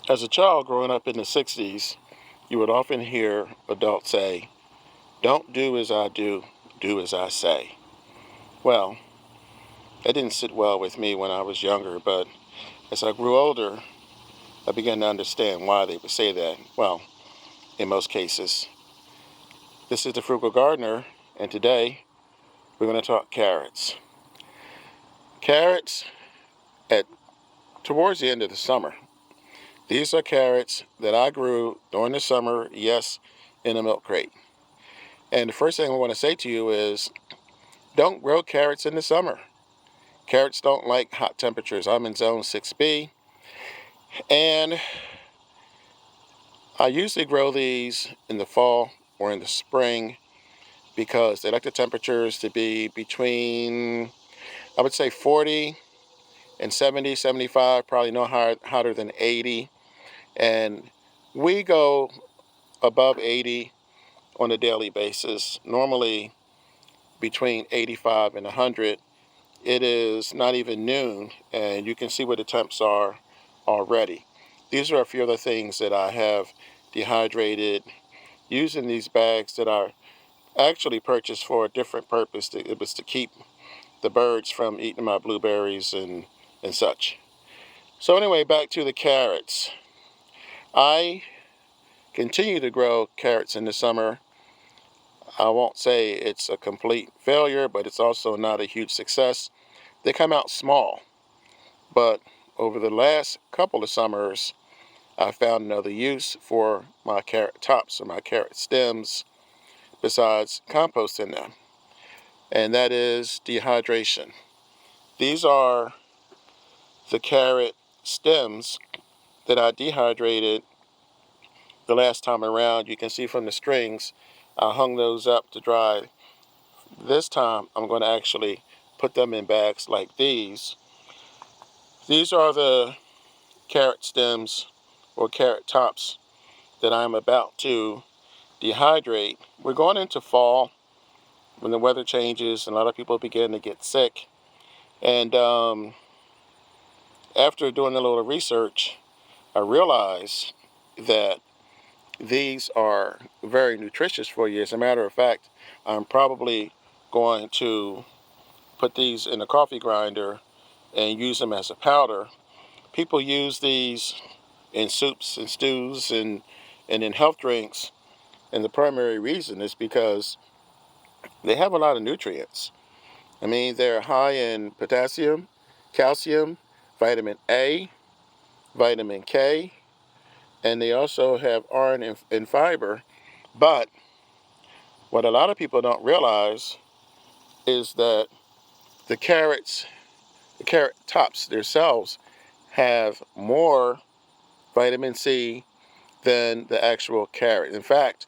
As a child growing up in the 60s, you would often hear adults say, "Don't do as I do, do as I say." Well, that didn't sit well with me when I was younger, but as I grew older, I began to understand why they would say that. Well, in most cases. This is the Frugal Gardener, and today we're going to talk carrots. Carrots at towards the end of the summer. These are carrots that I grew during the summer, yes, in a milk crate. And the first thing I want to say to you is don't grow carrots in the summer. Carrots don't like hot temperatures. I'm in zone 6B, and I usually grow these in the fall or in the spring because they like the temperatures to be between, I would say, 40 and 70, 75, probably no hotter than 80. And we go above 80 on a daily basis, normally between 85 and 100. It is not even noon, and you can see where the temps are already. These are a few other things that I have dehydrated using these bags that I actually purchased for a different purpose. It was to keep the birds from eating my blueberries and such. So anyway, back to the carrots. I continue to grow carrots in the summer. I won't say it's a complete failure, but it's also not a huge success. They come out small, but over the last couple of summers, I found another use for my carrot tops or my carrot stems besides composting them, and that is dehydration. These are the carrot stems that I dehydrated the last time around. You can see from the strings, I hung those up to dry. This time, I'm going to actually put them in bags like these. These are the carrot stems or carrot tops that I'm about to dehydrate. We're going into fall when the weather changes and a lot of people begin to get sick. And after doing a little research, I realized that these are very nutritious for you. As a matter of fact, I'm probably going to put these in a coffee grinder and use them as a powder. People use these in soups and stews and in health drinks, and the primary reason is because they have a lot of nutrients. I mean, they're high in potassium, calcium, vitamin A, vitamin K, and they also have iron and fiber. But what a lot of people don't realize is that the carrots, the carrot tops themselves, have more vitamin C than the actual carrot. In fact,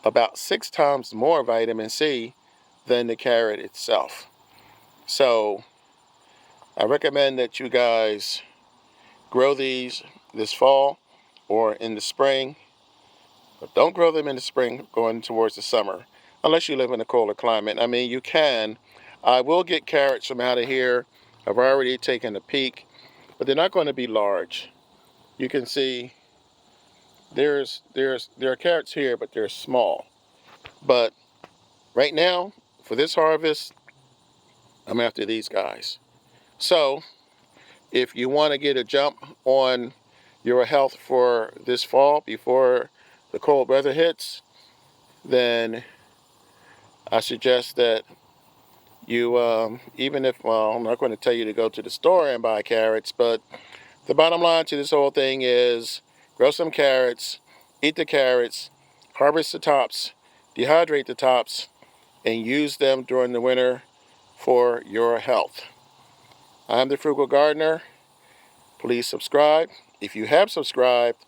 about 6 times more vitamin C than the carrot itself. So I recommend that you guys grow these this fall or in the spring, but don't grow them in the spring going towards the summer unless you live in a colder climate. I mean, you can. I will get carrots from out of here. I've already taken a peek, but they're not going to be large. You can see there are carrots here, but they're small. But right now, for this harvest, I'm after these guys. So if you want to get a jump on your health for this fall before the cold weather hits, then I suggest that you, even if, well, I'm not going to tell you to go to the store and buy carrots, but the bottom line to this whole thing is grow some carrots, eat the carrots, harvest the tops, dehydrate the tops, and use them during the winter for your health. I'm the Frugal Gardener. Please subscribe. If you have subscribed,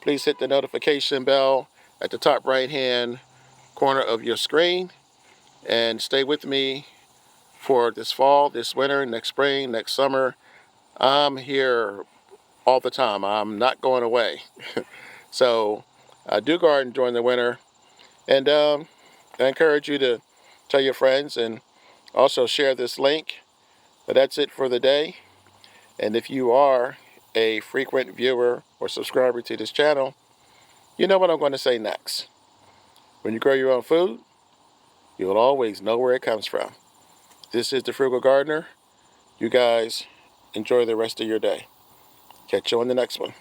please hit the notification bell at the top right-hand corner of your screen and stay with me for this fall, this winter, next spring, next summer. I'm here all the time. I'm not going away. So I do garden during the winter, and I encourage you to tell your friends and also share this link. But that's it for the day. And if you are a frequent viewer or subscriber to this channel, you know what I'm going to say next. When you grow your own food, you'll always know where it comes from. This is the Frugal Gardener. You guys enjoy the rest of your day. Catch you on the next one.